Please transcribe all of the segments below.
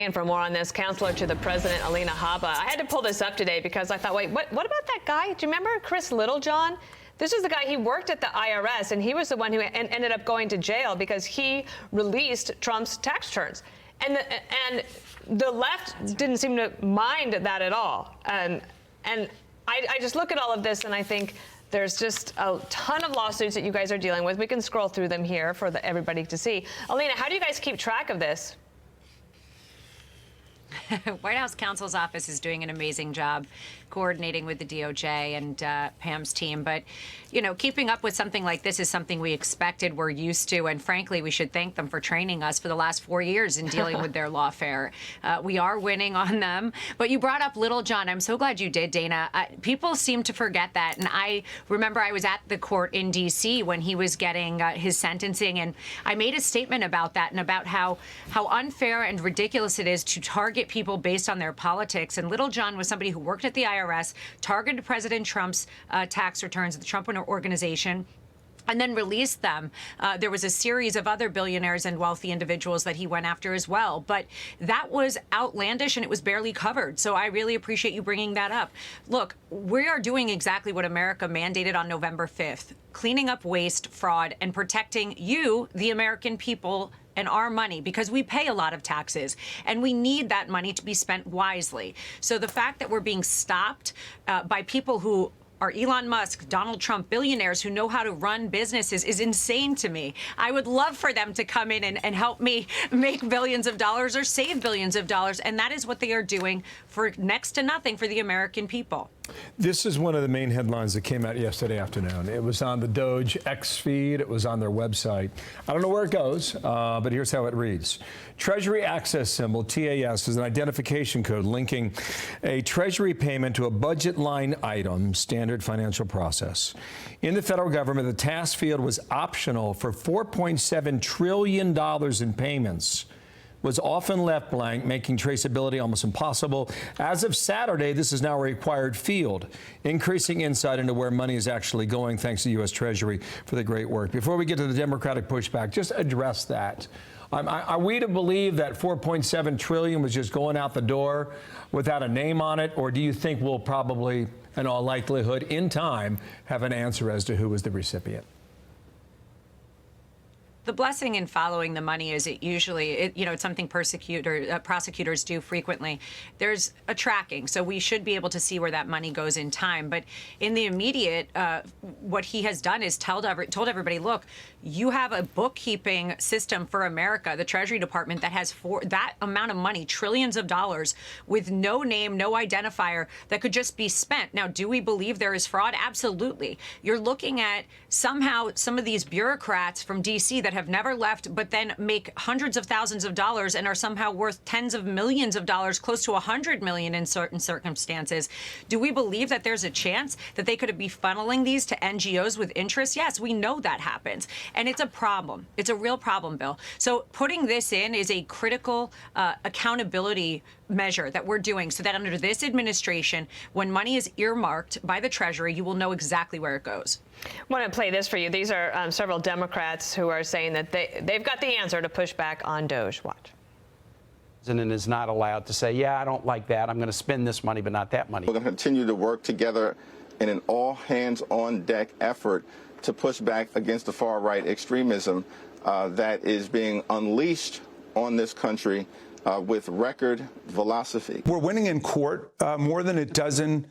And for more on this, counselor to the president, Alina Habba. I had to pull this up today because I thought, wait, what about that guy? Do you remember Chris Littlejohn? This is the guy, he worked at the IRS, and he was the one who ended up going to jail because he released Trump's tax returns. And the left didn't seem to mind that at all. And I just look at all of this and I think there's just a ton of lawsuits that you guys are dealing with. We can scroll through them here for everybody to see. Alina, how do you guys keep track of this? White House counsel's office is doing an amazing job coordinating with the DOJ and Pam's team. But, you know, keeping up with something like this is something we expected, we're used to. And frankly, we should thank them for training us for the last 4 years in dealing with their lawfare. We are winning on them. But you brought up Littlejohn. I'm so glad you did, Dana. People seem to forget that. And I remember I was at the court in D.C. when he was getting his sentencing. And I made a statement about that and about how unfair and ridiculous it is to target people based on their politics. And Littlejohn was somebody who worked at the IRS, targeted President Trump's tax returns, the Trump organization, and then released them. There was a series of other billionaires and wealthy individuals that he went after as well. But that was outlandish and it was barely covered. So I really appreciate you bringing that up. Look, we are doing exactly what America mandated on November 5th, cleaning up waste, fraud, and protecting you, the American people, and our money, because we pay a lot of taxes and we need that money to be spent wisely. So the fact that we're being stopped by people who are Elon Musk, Donald Trump, billionaires who know how to run businesses is insane to me. I would love for them to come in and help me make billions of dollars or save billions of dollars. And that is what they are doing for next to nothing for the American people. This is one of the main headlines that came out yesterday afternoon. It was on the DOGE X feed. It was on their website. I don't know where it goes, but here's how it reads. Treasury Access Symbol, TAS, is an identification code linking a Treasury payment to a budget line item, standard financial process. In the federal government, the task field was optional for $4.7 trillion in payments. Was often left blank, making traceability almost impossible. As of Saturday, this is now a required field, increasing insight into where money is actually going, thanks to U.S. Treasury for the great work. Before we get to the Democratic pushback, just address that. Are we to believe that $4.7 trillion was just going out the door without a name on it, or do you think we'll probably, in all likelihood, in time, have an answer as to who was the recipient? The blessing in following the money is it's something prosecutors do frequently. There's a tracking, so we should be able to see where that money goes in time. But in the immediate, what he has done is told everybody, look, you have a bookkeeping system for America, the Treasury Department, that has that amount of money, trillions of dollars, with no name, no identifier, that could just be spent. Now, do we believe there is fraud? Absolutely. You're looking at somehow some of these bureaucrats from D.C. that have never left, but then make hundreds of thousands of dollars and are somehow worth tens of millions of dollars, close to 100 million in certain circumstances. Do we believe that there's a chance that they could be funneling these to NGOs with interest? Yes, we know that happens. And it's a problem. It's a real problem, Bill. So putting this in is a critical accountability measure that we're doing so that under this administration, when money is earmarked by the Treasury, you will know exactly where it goes. I want to play this for you. These are several Democrats who are saying that they've got the answer to push back on DOGE. Watch. The president is not allowed to say, yeah, I don't like that. I'm going to spend this money, but not that money. We're going to continue to work together in an all-hands-on-deck effort to push back against the far-right extremism that is being unleashed on this country with record velocity. We're winning in court. More than a dozen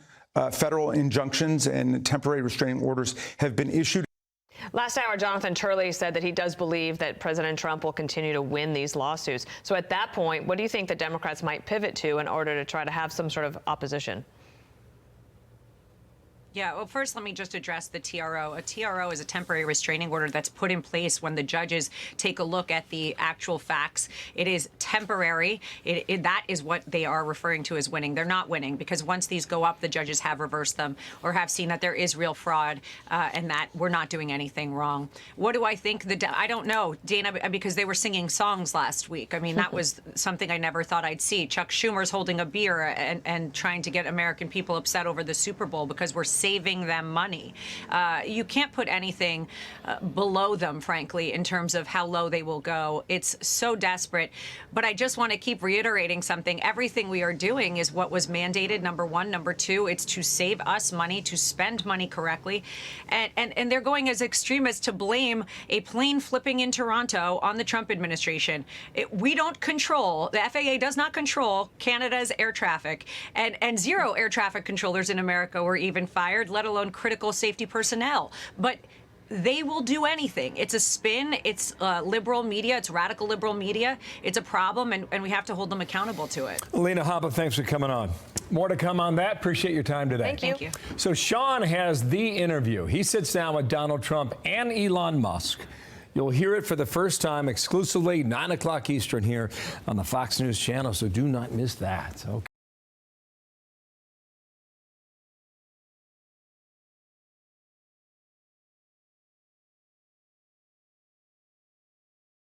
federal injunctions and temporary restraining orders have been issued. Last hour, Jonathan Turley said that he does believe that President Trump will continue to win these lawsuits. So at that point, what do you think the Democrats might pivot to in order to try to have some sort of opposition? Yeah, well, first, let me just address the TRO. A TRO is a temporary restraining order that's put in place when the judges take a look at the actual facts. It is temporary. That is what they are referring to as winning. They're not winning because once these go up, the judges have reversed them or have seen that there is real fraud and that we're not doing anything wrong. What do I think? I don't know, Dana, because they were singing songs last week. I mean, that was something I never thought I'd see. Chuck Schumer's holding a beer and trying to get American people upset over the Super Bowl because we're saving them money. You can't put anything below them, frankly, in terms of how low they will go. It's so desperate. But I just want to keep reiterating something. Everything we are doing is what was mandated, number one. Number two, it's to save us money, to spend money correctly. And they're going as extreme as to blame a plane flipping in Toronto on the Trump administration. We don't control, the FAA does not control Canada's air traffic. And zero air traffic controllers in America were even fired, let alone critical safety personnel. But they will do anything. It's a spin. It's liberal media. It's radical liberal media. It's a problem, and we have to hold them accountable to it. Alina Habba, thanks for coming on. More to come on that. Appreciate your time today. Thank you. Thank you. So Sean has the interview. He sits down with Donald Trump and Elon Musk. You'll hear it for the first time exclusively, 9 o'clock Eastern here on the Fox News channel, so do not miss that. Okay.